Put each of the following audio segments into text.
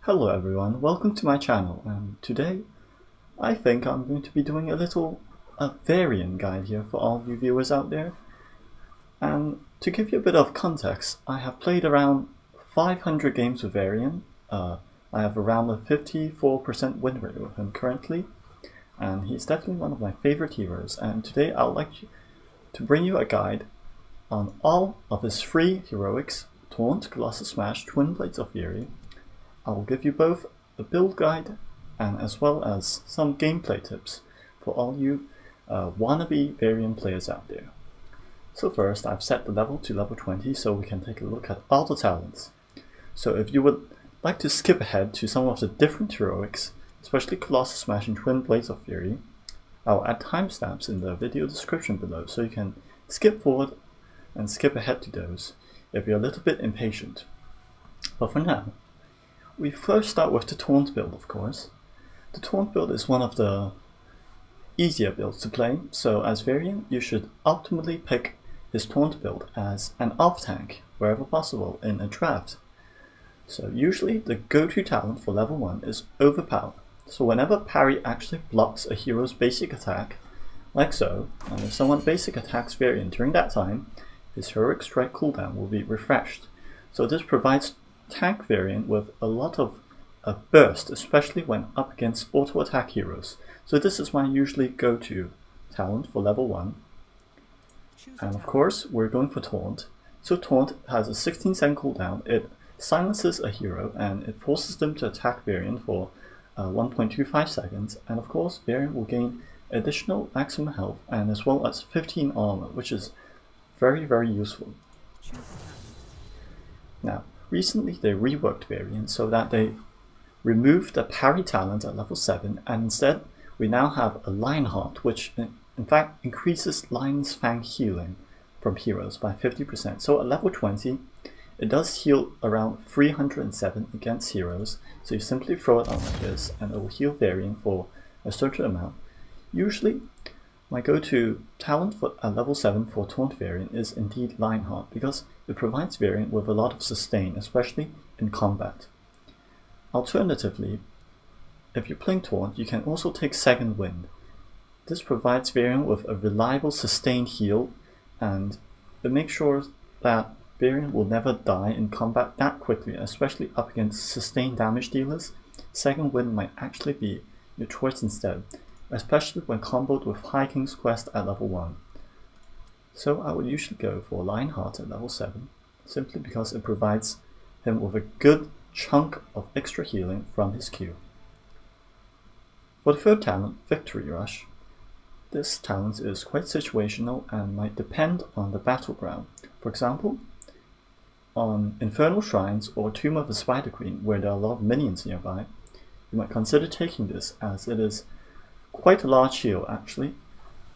Hello everyone, welcome to my channel, and today I think I'm going to be doing a little Varian guide here for all you viewers out there. And to give you a bit of context, I have played around 500 games with Varian. I have around a 54% win rate with him currently, and he's definitely one of my favorite heroes. And today I'd like to bring you a guide on all of his free heroics: Taunt, Colossus Smash, Twin Blades of Fury. I will give you both a build guide and as well as some gameplay tips for all you wannabe Varian players out there. So first, I've set the level to level 20 so we can take a look at all the talents. So if you would like to skip ahead to some of the different heroics, especially Colossus Smash and Twin Blades of Fury, I'll add timestamps in the video description below so you can skip forward and skip ahead to those if you're a little bit impatient. But for now, we first start with the Taunt build, of course. The Taunt build is one of the easier builds to play, so as Varian, you should optimally pick his Taunt build as an off tank wherever possible in a draft. So usually the go-to talent for level 1 is Overpower. So whenever parry actually blocks a hero's basic attack, like so, and if someone basic attacks Varian during that time, his heroic strike cooldown will be refreshed. So this provides tank Varian with a lot of burst, especially when up against auto attack heroes. So this is my usually go-to talent for level 1. And of course we're going for Taunt. So Taunt has a 16-second cooldown. It silences a hero and it forces them to attack Varian for 1.25 seconds, and of course Varian will gain additional maximum health and as well as 15 armor, which is very useful. Now, recently they reworked Varian so that they removed the parry talent at level 7, and instead we now have a Lionheart, which in fact increases Lion's Fang healing from heroes by 50%. So at level 20 it does heal around 307 against heroes, so you simply throw it on like this and it will heal Varian for a certain amount. Usually my go-to talent at level 7 for Taunt Varian is indeed Lionheart, because it provides Varian with a lot of sustain, especially in combat. Alternatively, if you're playing Taunt, you can also take Second Wind. This provides Varian with a reliable sustained heal, and it makes sure that Varian will never die in combat that quickly, especially up against sustained damage dealers. Second Wind might actually be your choice instead, especially when comboed with High King's Quest at level 1. So I would usually go for Lionheart at level 7, simply because it provides him with a good chunk of extra healing from his Q. For the third talent, Victory Rush, this talent is quite situational and might depend on the battleground. For example, on Infernal Shrines or Tomb of the Spider Queen, where there are a lot of minions nearby, you might consider taking this, as it is quite a large heal actually,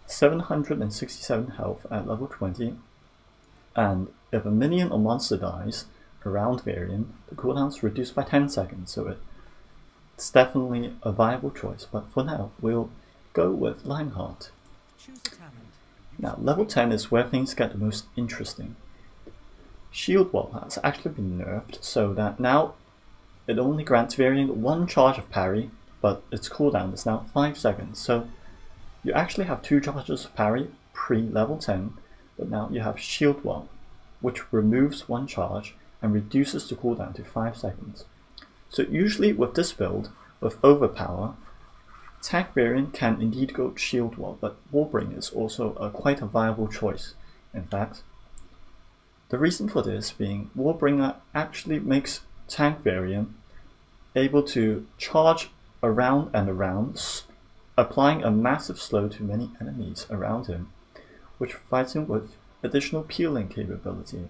767 health at level 20, and if a minion or monster dies around Varian, the cooldown is reduced by 10 seconds, so it's definitely a viable choice, but for now we'll go with Lionheart. Now level 10 is where things get the most interesting. Shield Wall has actually been nerfed so that now it only grants Varian 1 charge of parry, but its cooldown is now 5 seconds, so you actually have 2 charges of parry pre-level 10, but now you have Shield Wall, which removes 1 charge and reduces the cooldown to 5 seconds. So usually with this build, with Overpower, tank Varian can indeed go Shield Wall, but Warbringer is also quite a viable choice. In fact, the reason for this being Warbringer actually makes tank Varian able to charge around and around, applying a massive slow to many enemies around him, which provides him with additional peeling capability.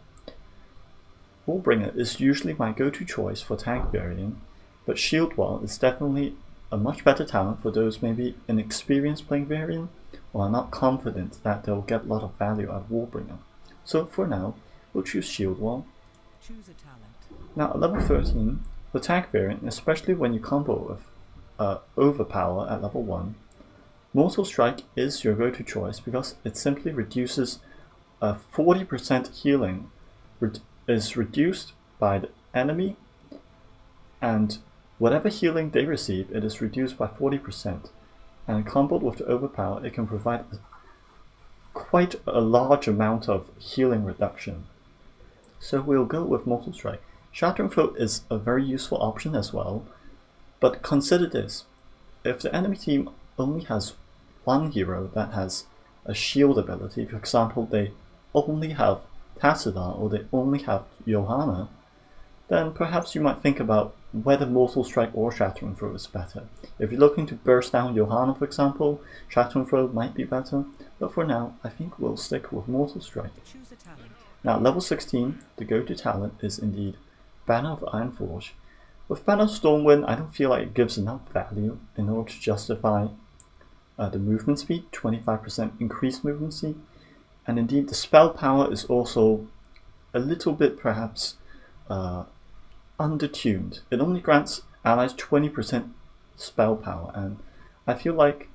Warbringer is usually my go-to choice for tank Varian, but Shield Wall is definitely a much better talent for those maybe inexperienced playing Varian or are not confident that they'll get a lot of value out of Warbringer. So for now, we'll choose Shield Wall. Choose a talent. Now at level 13, for tank Varian, especially when you combo with Overpower at level 1, Mortal Strike is your go-to choice because it simply reduces 40% healing is reduced by the enemy, and Whatever healing they receive, it is reduced by 40%, and coupled with the overpower, it can provide quite a large amount of healing reduction. So we'll go with Mortal Strike. Shattering Throat is a very useful option as well, but consider this. If the enemy team only has one hero that has a shield ability, for example, they only have Tassadar or they only have Johanna, then perhaps you might think about whether Mortal Strike or Shattering Throat is better. If you're looking to burst down Johanna, for example, Shattering Throat might be better, but for now, I think we'll stick with Mortal Strike. Now, level 16, the go-to talent is indeed Banner of Ironforge. With Banner of Stormwind, I don't feel like it gives enough value in order to justify the movement speed, 25% increased movement speed, and indeed the spell power is also a little bit perhaps undertuned. It only grants allies 20% spell power, and I feel like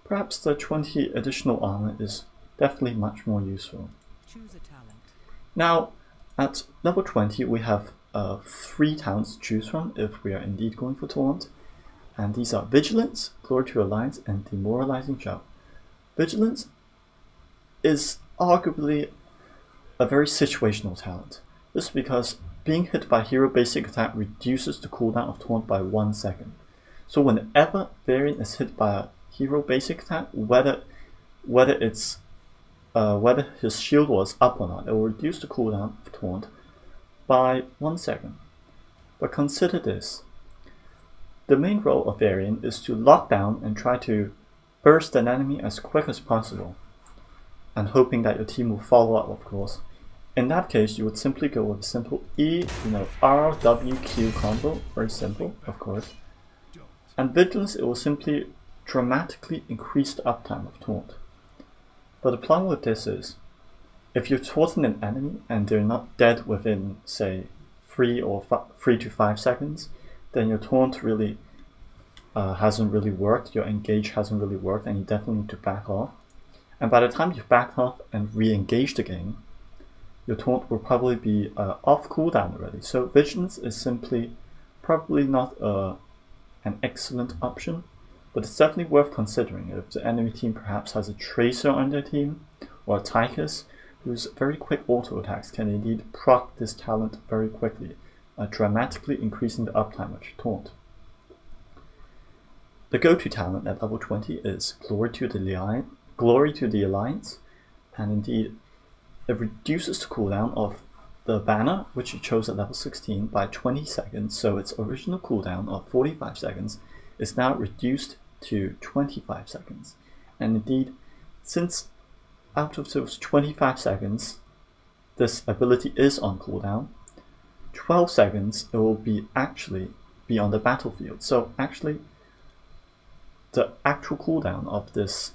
perhaps the 20 additional armor is definitely much more useful. Choose a talent. Now, at level 20 we have 3 talents to choose from if we are indeed going for Taunt, and these are Vigilance, Glory to Alliance, and Demoralizing Shout. Vigilance is arguably a very situational talent. This is because being hit by hero basic attack reduces the cooldown of Taunt by 1 second. So whenever Varian is hit by a hero basic attack, whether his shield was up or not, it will reduce the cooldown of Taunt by 1 second. But consider this. The main role of Varian is to lock down and try to burst an enemy as quick as possible, and hoping that your team will follow up, of course. In that case, you would simply go with a simple R, W, Q combo, very simple, of course. And Vigilance, it will simply dramatically increase the uptime of Taunt. But the problem with this is, if you're taunting an enemy and they're not dead within, say, 3 to 5 seconds, then your taunt really hasn't really worked, your engage hasn't really worked, and you definitely need to back off. And by the time you've backed off and re-engaged again, your taunt will probably be off cooldown already. So Vigilance is simply probably not an excellent option, but it's definitely worth considering if the enemy team perhaps has a Tracer on their team, or a Tychus, whose very quick auto attacks can indeed proc this talent very quickly, dramatically increasing the uptime of your taunt. The go-to talent at level 20 is Glory to the Alliance, and indeed it reduces the cooldown of the banner, which you chose at level 16, by 20 seconds, so its original cooldown of 45 seconds is now reduced to 25 seconds. And indeed, since out of those 25 seconds this ability is on cooldown, 12 seconds it will actually be on the battlefield. So actually the actual cooldown of this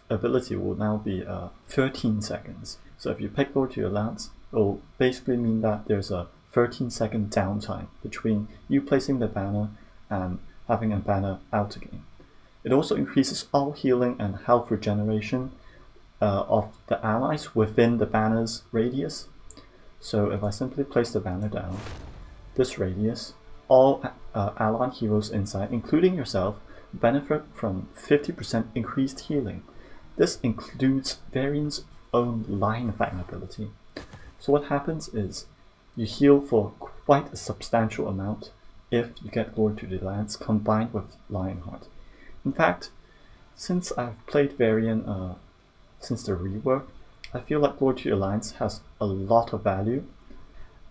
ability will now be 13 seconds. So if you pick Glory to your Alliance, it will basically mean that there's a 13-second downtime between you placing the banner and having a banner out again. It also increases all healing and health regeneration of the allies within the banner's radius. So if I simply place the banner down, this radius, all allied heroes inside, including yourself, benefit from 50% increased healing. This includes Varian's own line effect ability. So what happens is you heal for quite a substantial amount if you get Glory to the Alliance combined with Lionheart. In fact, since I've played Varian since the rework, I feel like Glory to the Alliance has a lot of value,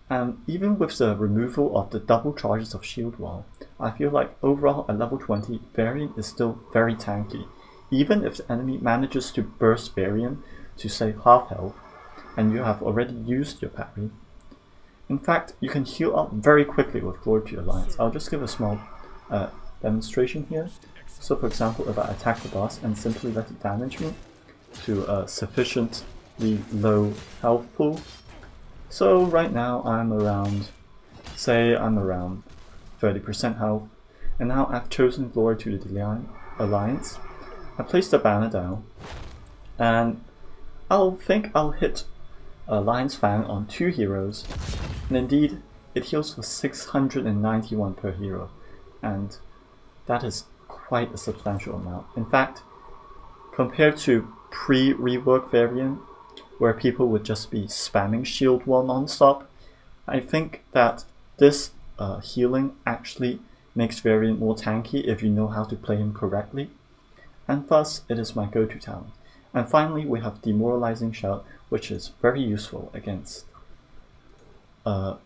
and even with the removal of the double charges of Shield Wall, I feel like overall at level 20, Varian is still very tanky. Even if the enemy manages to burst Varian to say half health, and you have already used your parry. In fact, you can heal up very quickly with Glory to the Alliance. I'll just give a small demonstration here. So for example, if I attack the boss and simply let it damage me to a sufficiently low health pool. So right now I'm around 30% health, and now I've chosen Glory to the Alliance. I place the banner down, and I'll hit Lion's Fang on 2 heroes, and indeed it heals for 691 per hero. and that is quite a substantial amount. In fact, compared to pre-rework Varian, where people would just be spamming shield wall non-stop, I think that this healing actually makes Varian more tanky if you know how to play him correctly, and thus it is my go-to talent. And finally we have Demoralizing Shout, which is very useful against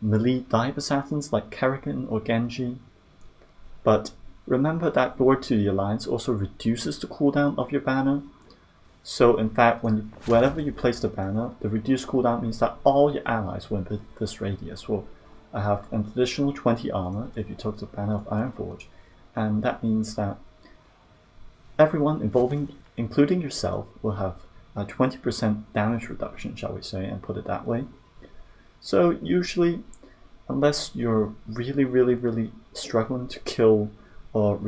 melee dive assassins like Kerrigan or Genji, but remember that Lord to the Alliance also reduces the cooldown of your banner. So in fact, whenever you place the banner, the reduced cooldown means that all your allies within this radius will have an additional 20 armor if you took the banner of Ironforge, and that means that everyone including yourself, will have a 20% damage reduction, shall we say, and put it that way. So usually, unless you're really struggling to kill or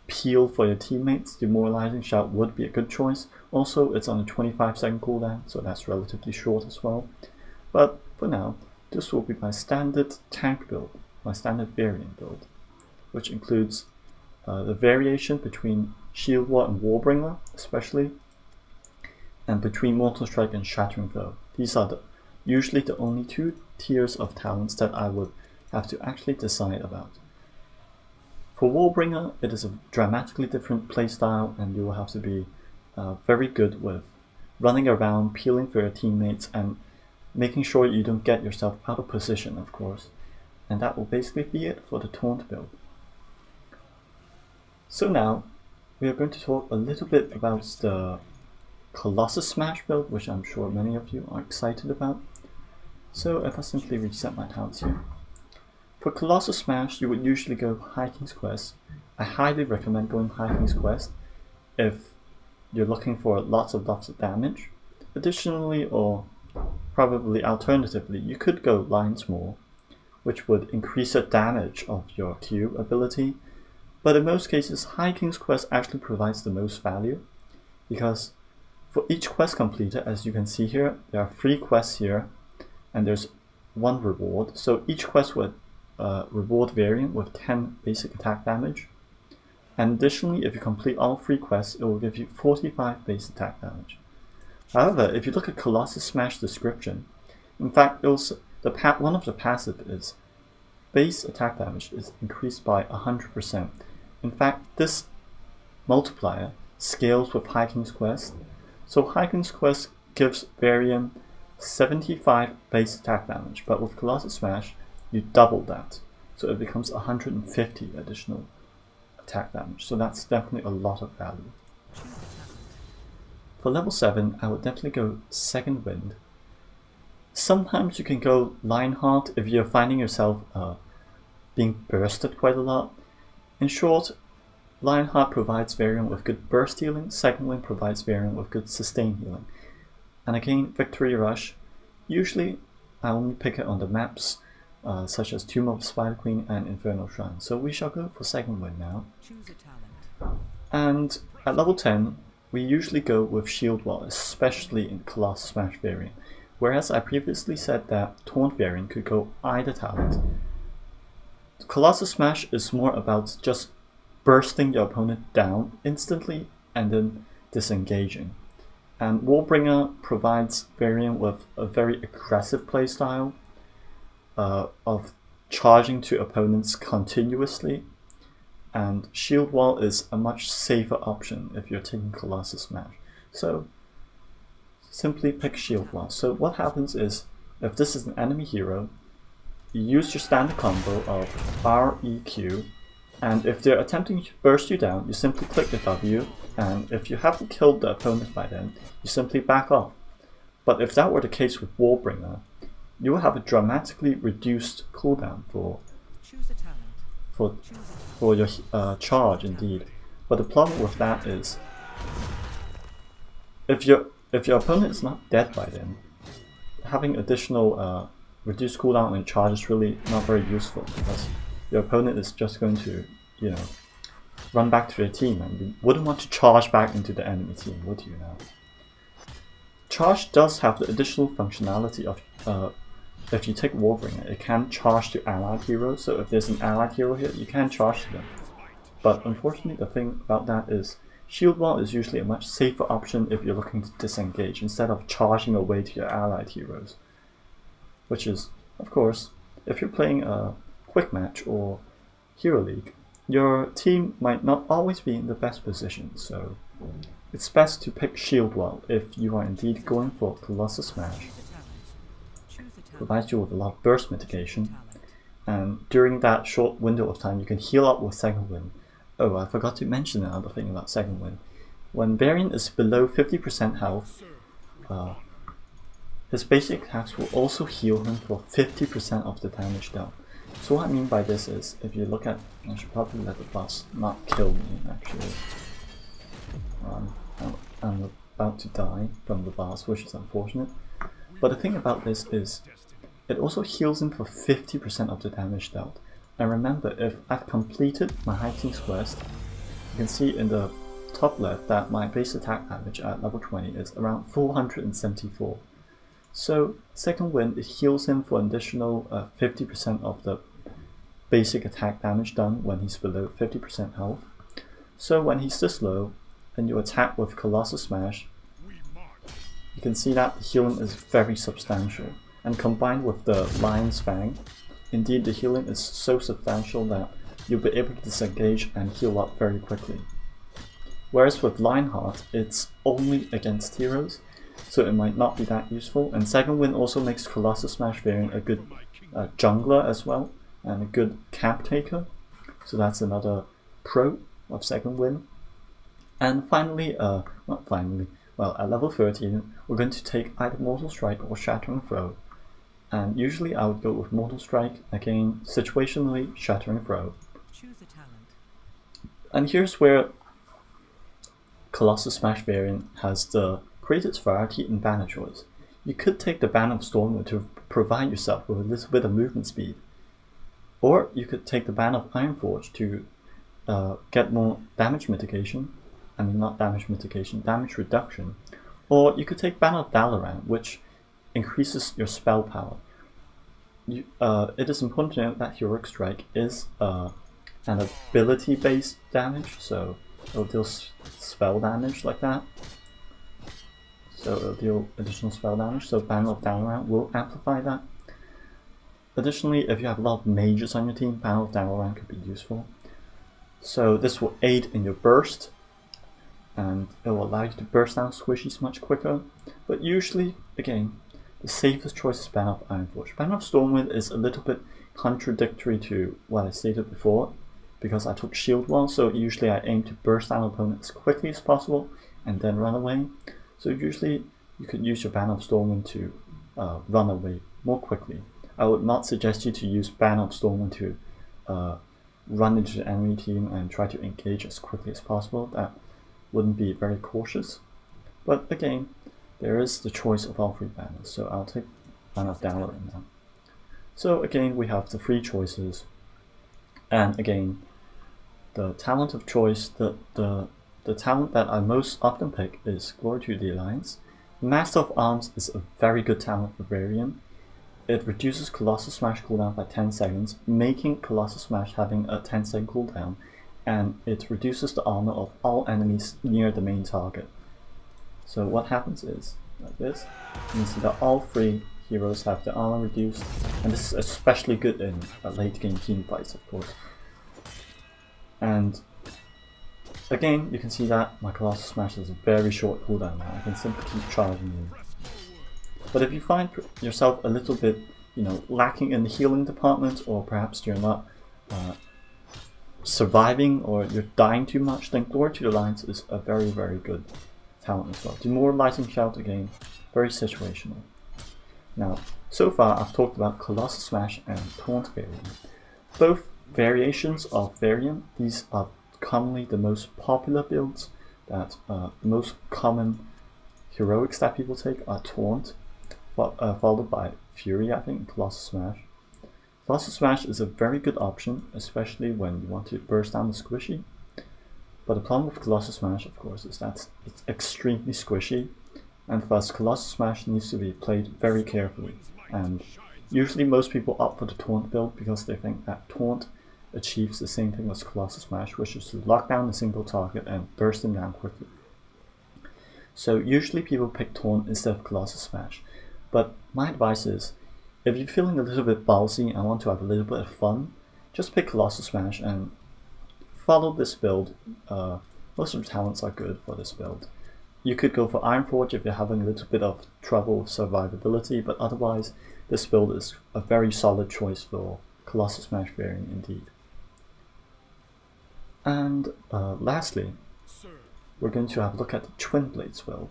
peel for your teammates, Demoralizing Shout would be a good choice. Also, it's on a 25-second cooldown, so that's relatively short as well. But for now, this will be my standard tank build, my standard Varian build, which includes the variation between Shield Wall and Warbringer, especially, and between Mortal Strike and Shattering Foe. These are usually the only two tiers of talents that I would have to actually decide about. For Warbringer, it is a dramatically different playstyle, and you will have to be very good with running around, peeling for your teammates, and making sure you don't get yourself out of position, of course. And that will basically be it for the Taunt build. So now, we are going to talk a little bit about the Colossus Smash build, which I'm sure many of you are excited about. So if I simply reset my talents here. For Colossus Smash, you would usually go High King's Quest. I highly recommend going High King's Quest if you're looking for lots of damage. Additionally, or probably alternatively, you could go Lion's Maw, which would increase the damage of your Q ability. But in most cases, High King's Quest actually provides the most value, because for each quest completed, as you can see here, there are 3 quests here, and there's 1 reward. So each quest would reward Varian with 10 basic attack damage. And additionally, if you complete all 3 quests, it will give you 45 base attack damage. However, if you look at Colossus Smash description, in fact, one of the passive is base attack damage is increased by 100%. In fact, this multiplier scales with High King's Quest. So High King's Quest gives Varian 75 base attack damage, but with Colossus Smash, you double that. So it becomes 150 additional attack damage. So that's definitely a lot of value. For level 7, I would definitely go Second Wind. Sometimes you can go Lionheart if you're finding yourself being bursted quite a lot. In short, Lionheart provides Varian with good burst healing, Second Wind provides Varian with good sustain healing. And again, Victory Rush, usually I only pick it on the maps such as Tomb of the Spider Queen and Infernal Shrine. So we shall go for Second Wind now. And at level 10, we usually go with Shield Wall, especially in Colossus Smash Varian. Whereas I previously said that Taunt Varian could go either talent. Colossus Smash is more about just bursting your opponent down instantly and then disengaging. And Warbringer provides Varian with a very aggressive playstyle of charging to opponents continuously, and Shield Wall is a much safer option if you're taking Colossus Smash. So simply pick Shield Wall. So what happens is, if this is an enemy hero, you use your standard combo of REQ, and if they're attempting to burst you down, you simply click the W, and if you haven't killed the opponent by then, you simply back off. But if that were the case with Warbringer, you will have a dramatically reduced cooldown for your charge indeed. But the problem with that is, if your opponent is not dead by then, having additional reduced cooldown and charge is really not very useful, because your opponent is just going to, run back to their team, and you wouldn't want to charge back into the enemy team, would you now? Charge does have the additional functionality of, if you take Warbringer, it can charge to allied heroes, so if there's an allied hero here, you can charge to them. but unfortunately the thing about that is shield wall is usually a much safer option if you're looking to disengage instead of charging away to your allied heroes. Which is, of course, if you're playing a quick match or Hero League, your team might not always be in the best position, so it's best to pick shield wall if you are indeed going for Colossus Smash. Provides you with a lot of burst mitigation, and during that short window of time you can heal up with second wind. Oh, I forgot to mention another thing about second wind. When Varian is below 50% health, his basic attacks will also heal him for 50% of the damage dealt. So what I mean by this is, if you look at, I should probably let the boss not kill me actually. I'm about to die from the boss, which is unfortunate. But the thing about this is, it also heals him for 50% of the damage dealt. And remember, if I've completed my High King's Quest, you can see in the top left that my base attack damage at level 20 is around 474. So second wind, it heals him for an additional 50% of the basic attack damage done when he's below 50% health. So when he's this low and you attack with Colossus Smash, you can see that the healing is very substantial. And combined with the Lion's Fang, indeed the healing is so substantial that you'll be able to disengage and heal up very quickly. Whereas with Lionheart, it's only against heroes, so it might not be that useful. And second wind also makes Colossus Smash Varian a good jungler as well, and a good camp taker. So that's another pro of second wind. And finally, well, at level 13, we're going to take either Mortal Strike or Shattering Throw. And usually I would go with Mortal Strike, again, situationally Shattering Throw. Choose a talent. And here's where Colossus Smash Varian has the greatest variety in banner choice. You could take the Banner of Stormwind to provide yourself with a little bit of movement speed. Or you could take the Banner of Ironforge to get more damage mitigation. I mean, not damage mitigation, damage reduction. Or you could take Banner of Dalaran, which increases your spell power. It is important to note that Heroic Strike is an ability-based damage, so it'll deal spell damage like that. So it'll deal additional spell damage, so Banner of Dalaran will amplify that. Additionally, if you have a lot of mages on your team, Banner of Dalaran could be useful. So this will aid in your burst, and it will allow you to burst down squishies much quicker. But usually, again, the safest choice is Banner of Ironforge. Banner of Stormwind is a little bit contradictory to what I stated before, because I took Shield Wall, so usually I aim to burst down opponents as quickly as possible and then run away. So usually you could use your Banner of Stormwind to run away more quickly. I would not suggest you to use Banner of Stormwind to run into the enemy team and try to engage as quickly as possible. That wouldn't be very cautious. But again, there is the choice of all three banners, so I'll take Banner of Dalaran now. So again, we have the three choices, and again, the talent of choice, the talent that I most often pick is Glory to the Alliance. Master of Arms is a very good talent for Varian. It reduces Colossus Smash cooldown by 10 seconds, making Colossus Smash having a 10-second cooldown, and it reduces the armor of all enemies near the main target. So what happens is, like this, you can see that all three heroes have their armor reduced, and this is especially good in late game team fights, of course. And again, you can see that my Colossus Smash has a very short cooldown now. I can simply keep charging in. But if you find yourself a little bit, lacking in the healing department, or perhaps you're not surviving, or you're dying too much, then Glory to the Alliance is a very, very good talent as well. Demoralizing Shout, again, very situational. Now, so far I've talked about Colossus Smash and Taunt Varian. Both variations of Varian, these are commonly the most popular builds, that the most common heroics that people take are Taunt, followed by Fury, I think, and Colossus Smash. Colossus Smash is a very good option, especially when you want to burst down the squishy. But the problem with Colossus Smash, of course, is that it's extremely squishy, and thus Colossus Smash needs to be played very carefully. And usually most people opt for the Taunt build because they think that Taunt achieves the same thing as Colossus Smash, which is to lock down a single target and burst them down quickly. So usually people pick Taunt instead of Colossus Smash, but my advice is, if you're feeling a little bit ballsy and want to have a little bit of fun, just pick Colossus Smash and follow this build. Most of the talents are good for this build. You could go for Iron Forge if you're having a little bit of trouble with survivability, but otherwise this build is a very solid choice for Colossus Smash Varian indeed. And lastly, we're going to have a look at the Twin Blades build.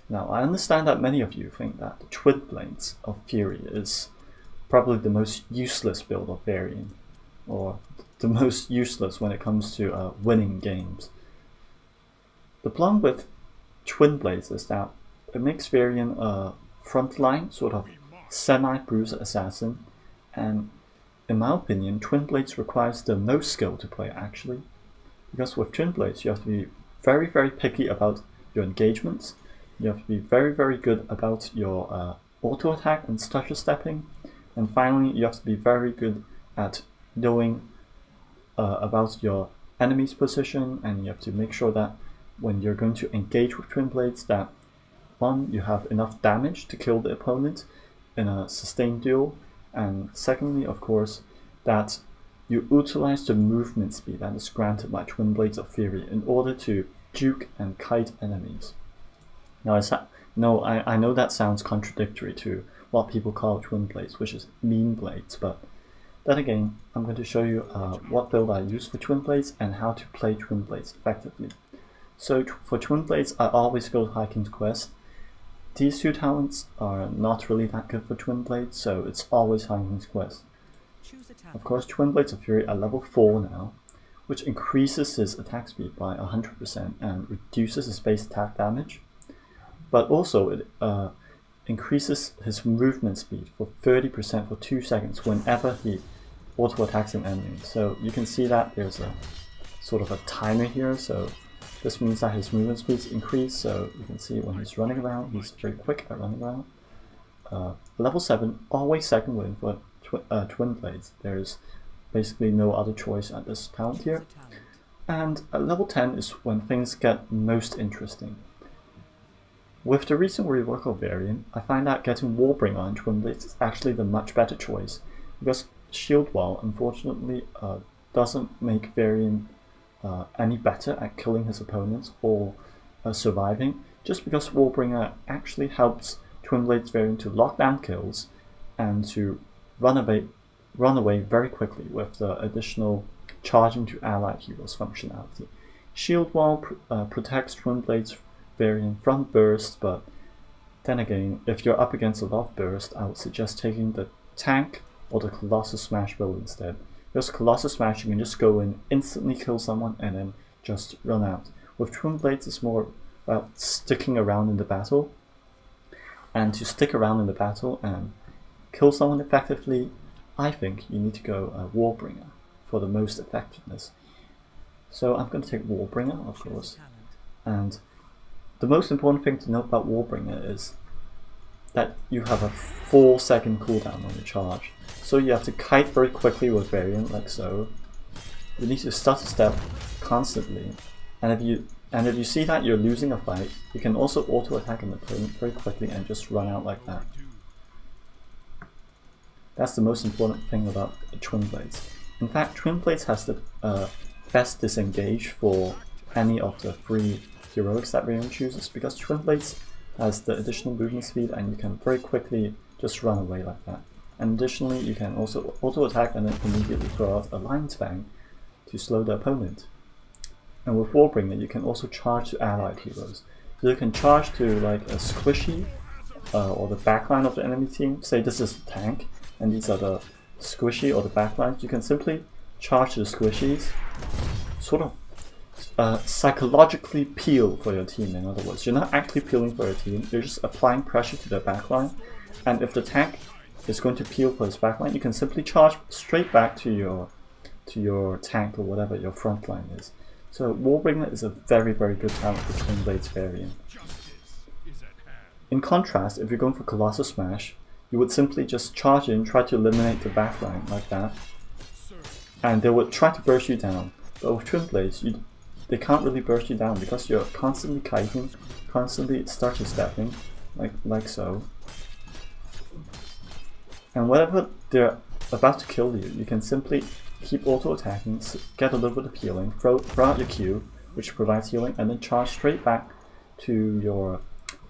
Now, I understand that many of you think that the Twin Blades of Fury is probably the most useless build of Varian, or the most useless when it comes to winning games. The problem with Twin Blades is that it makes Varian a frontline, sort of semi-bruiser assassin, and in my opinion, Twin Blades requires the most skill to play actually, because with Twin Blades you have to be very, very picky about your engagements. You have to be very, very good about your auto attack and stutter stepping, and finally you have to be very good at knowing about your enemy's position, and you have to make sure that when you're going to engage with Twin Blades that one, you have enough damage to kill the opponent in a sustained duel, and secondly, of course, that you utilize the movement speed that is granted by Twin Blades of Fury in order to juke and kite enemies. Now, I know that sounds contradictory to what people call Twin Blades, which is mean blades, but then again, I'm going to show you what build I use for Twin Blades and how to play Twin Blades effectively. So for Twin Blades, I always go to High King's Quest. These two talents are not really that good for Twin Blades, so it's always High King's Quest. Of course, Twin Blades of Fury are level 4 now, which increases his attack speed by 100% and reduces his base attack damage. But also it increases his movement speed for 30% for 2 seconds whenever he auto-attacks an enemy. So you can see that there's a sort of a timer here, so this means that his movement speeds increase, so you can see when he's running around, he's very quick at running around. Level 7, always second win for Twin Blades. There's basically no other choice at this talent here. And at level 10 is when things get most interesting. With the recent rework of Varian, I find that getting Warbringer on Twin Blades is actually the much better choice, because Shield Wall unfortunately doesn't make Varian any better at killing his opponents or surviving, just because Warbringer actually helps Twin Blades Varian to lock down kills and to run away very quickly with the additional charging to allied heroes functionality. Shield Wall protects Twin Blades Varian from burst, but then again, if you're up against a lot of burst, I would suggest taking the tank or the Colossus Smash build instead. Because Colossus Smash, you can just go in, instantly kill someone, and then just run out. With Twin Blades, it's more about sticking around in the battle. And to stick around in the battle and kill someone effectively, I think you need to go Warbringer for the most effectiveness. So I'm going to take Warbringer, of course. And the most important thing to note about Warbringer is that you have a 4-second cooldown on your charge. So you have to kite very quickly with Varian, like so. You need to stutter step constantly, and if you see that you're losing a fight, you can also auto attack an opponent very quickly and just run out like that. That's the most important thing about Twin Blades. In fact, Twin Blades has the best disengage for any of the 3 heroics that Varian chooses, because Twin Blades has the additional movement speed and you can very quickly just run away like that. And additionally, you can also auto-attack and then immediately throw out a Lion's Fang to slow the opponent. And with Warbringer, you can also charge to allied heroes. So you can charge to like a squishy or the backline of the enemy team. Say this is the tank, and these are the squishy or the backlines. You can simply charge to the squishies, sort of psychologically peel for your team. In other words, you're not actually peeling for your team, you're just applying pressure to the backline, and if the tank is going to peel for his backline, you can simply charge straight back to your tank or whatever your front line is. So Warbringer is a very, very good talent for Twin Blades Varian. In contrast, if you're going for Colossus Smash, you would simply just charge in, try to eliminate the backline like that, and they would try to burst you down. But with Twin Blades, they can't really burst you down because you're constantly kiting, constantly starter stepping, like so. And whenever they're about to kill you, you can simply keep auto-attacking, get a little bit of healing, throw out your Q, which provides healing, and then charge straight back to your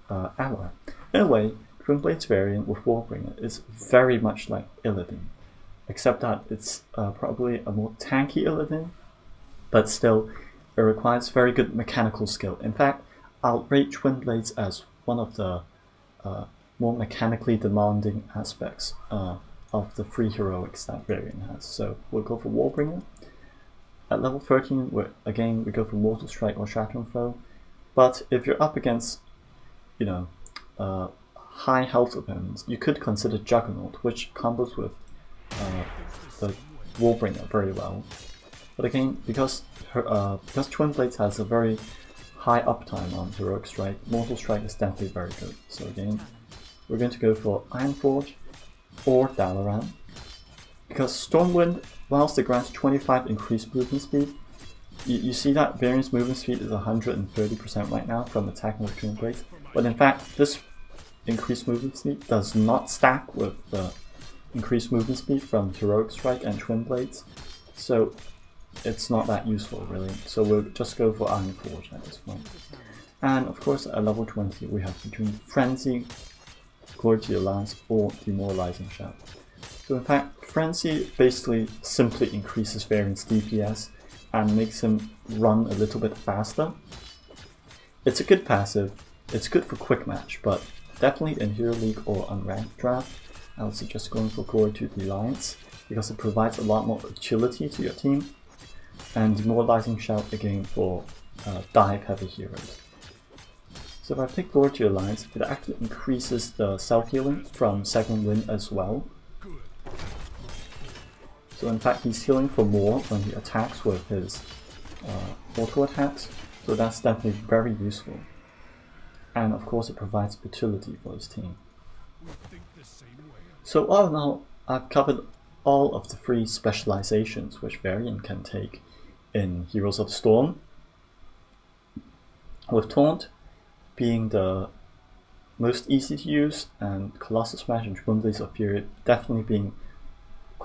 ally. In a way, Twin Blades Varian with Warbringer is very much like Illidan, except that it's probably a more tanky Illidan, but still it requires very good mechanical skill. In fact, I'll rate Twin Blades as one of the more mechanically demanding aspects of the 3 heroics that Varian has. So we'll go for Warbringer. At level 13, we go for Mortal Strike or Shattering Throw. But if you're up against, you know, high health opponents, you could consider Juggernaut, which combos with the Warbringer very well. But again, because Twin Blades has a very high uptime on Heroic Strike, Mortal Strike is definitely very good. So again, we're going to go for Ironforge or Dalaran. Because Stormwind, whilst it grants 25 increased movement speed, you see that Varian's movement speed is 130% right now from attacking with Twin Blades. But in fact, this increased movement speed does not stack with the increased movement speed from Heroic Strike and Twin Blades. So it's not that useful really. So we'll just go for Ironforge at this point. And of course at level 20 we have between Frenzy, Glory to the Lance, or Demoralizing Shout. So in fact, Frenzy basically simply increases Varian's DPS and makes him run a little bit faster. It's a good passive, it's good for quick match, but definitely in Hero League or Unranked draft, I would suggest going for Glory to the Alliance because it provides a lot more agility to your team, and Demoralizing Shout again for dive heavy heroes. So if I pick Glory to the Alliance, it actually increases the self-healing from second wind as well. So in fact he's healing for more when he attacks with his auto attacks, so that's definitely very useful. And of course it provides utility for his team. So all in all, I've covered all of the 3 specializations which Varian can take in Heroes of the Storm, with Taunt being the most easy to use, and Colossus Smash and Twin Blades of Fury definitely being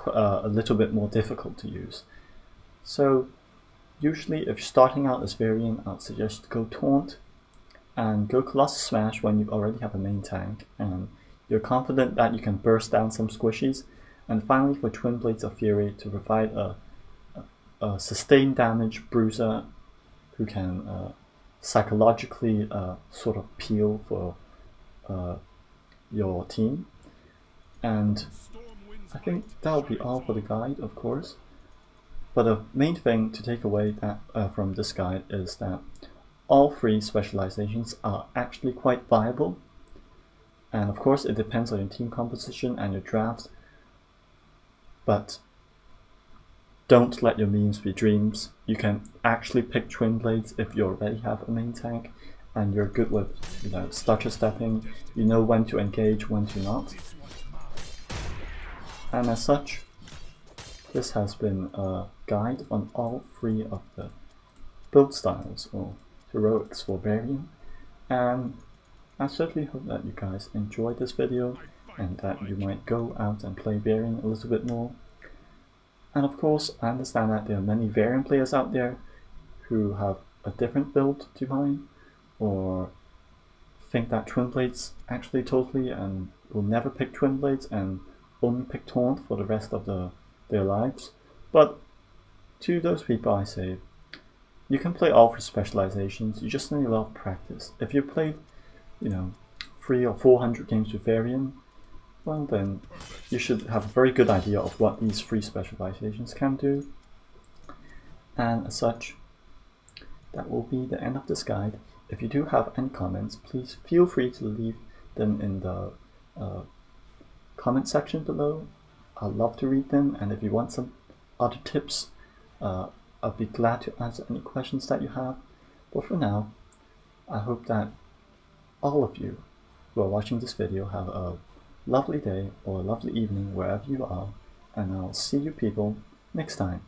a little bit more difficult to use. So usually if you're starting out as Varian, I'd suggest go Taunt and go Colossus Smash when you already have a main tank and you're confident that you can burst down some squishies, and finally for Twin Blades of Fury to provide a sustained damage bruiser who can psychologically sort of peel for your team. And I think that'll be all for the guide, of course. But the main thing to take away from this guide is that all 3 specializations are actually quite viable. And of course it depends on your team composition and your drafts. But don't let your memes be dreams. You can actually pick Twin Blades if you already have a main tank and you're good with, you know, starter stepping, you know when to engage, when to not. And as such, this has been a guide on all 3 of the build styles or heroics for Varian, and I certainly hope that you guys enjoyed this video and that you might go out and play Varian a little bit more. And of course, I understand that there are many Varian players out there who have a different build to mine, or think that Twin Blades actually totally and will never pick Twin Blades and only pick Taunt for the rest of their lives. But to those people I say, you can play all 3 specializations, you just need a lot of practice. If you played, you know, 300 or 400 games with Varian, well then you should have a very good idea of what these 3 specializations can do. And as such, that will be the end of this guide. If you do have any comments, please feel free to leave them in the comment section below. I'd love to read them, and if you want some other tips, I'll be glad to answer any questions that you have. But for now, I hope that all of you who are watching this video have a lovely day or a lovely evening wherever you are, and I'll see you people next time.